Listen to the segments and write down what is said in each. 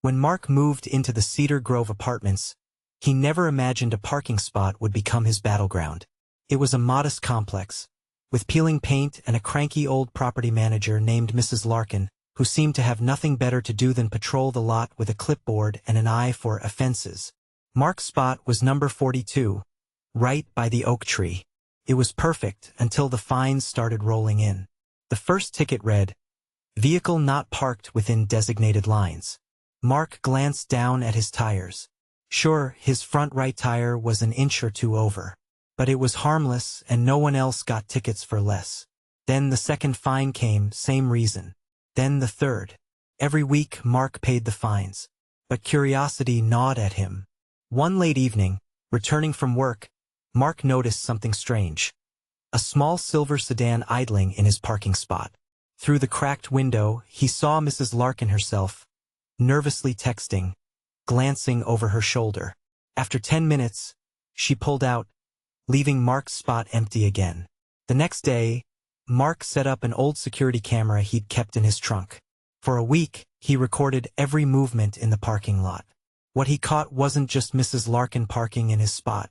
When Mark moved into the Cedar Grove apartments, he never imagined a parking spot would become his battleground. It was a modest complex, with peeling paint and a cranky old property manager named Mrs. Larkin, who seemed to have nothing better to do than patrol the lot with a clipboard and an eye for offenses. Mark's spot was number 42, right by the oak tree. It was perfect until the fines started rolling in. The first ticket read, "Vehicle not parked within designated lines." Mark glanced down at his tires. Sure, his front right tire was an inch or two over, but it was harmless and no one else got tickets for less. Then the second fine came, same reason. Then the third. Every week Mark paid the fines, but curiosity gnawed at him. One late evening, returning from work, Mark noticed something strange. A small silver sedan idling in his parking spot. Through the cracked window, he saw Mrs. Larkin herself, nervously texting, glancing over her shoulder. After 10 minutes, she pulled out, leaving Mark's spot empty again. The next day, Mark set up an old security camera he'd kept in his trunk. For a week, he recorded every movement in the parking lot. What he caught wasn't just Mrs. Larkin parking in his spot.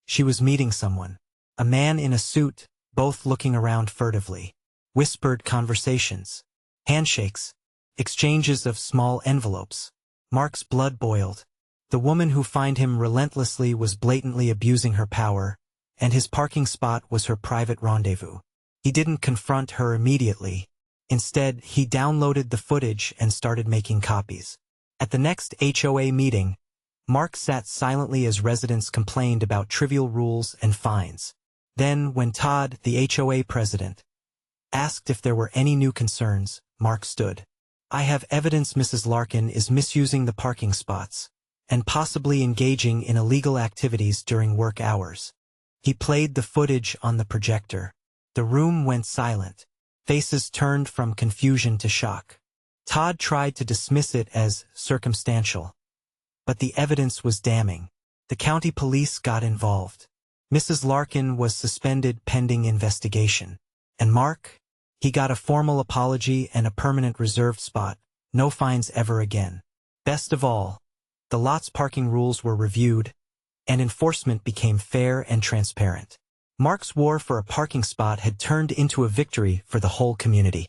She was meeting someone. A man in a suit, both looking around furtively. Whispered conversations. Handshakes. Exchanges of small envelopes. Mark's blood boiled. The woman who fined him relentlessly was blatantly abusing her power, and his parking spot was her private rendezvous. He didn't confront her immediately. Instead, he downloaded the footage and started making copies. At the next HOA meeting, Mark sat silently as residents complained about trivial rules and fines. Then, when Todd, the HOA president, asked if there were any new concerns, Mark stood. "I have evidence Mrs. Larkin is misusing the parking spots and possibly engaging in illegal activities during work hours." He played the footage on the projector. The room went silent. Faces turned from confusion to shock. Todd tried to dismiss it as circumstantial, but the evidence was damning. The county police got involved. Mrs. Larkin was suspended pending investigation. And Mark? He got a formal apology and a permanent reserved spot. No fines ever again. Best of all, the lot's parking rules were reviewed, and enforcement became fair and transparent. Mark's war for a parking spot had turned into a victory for the whole community.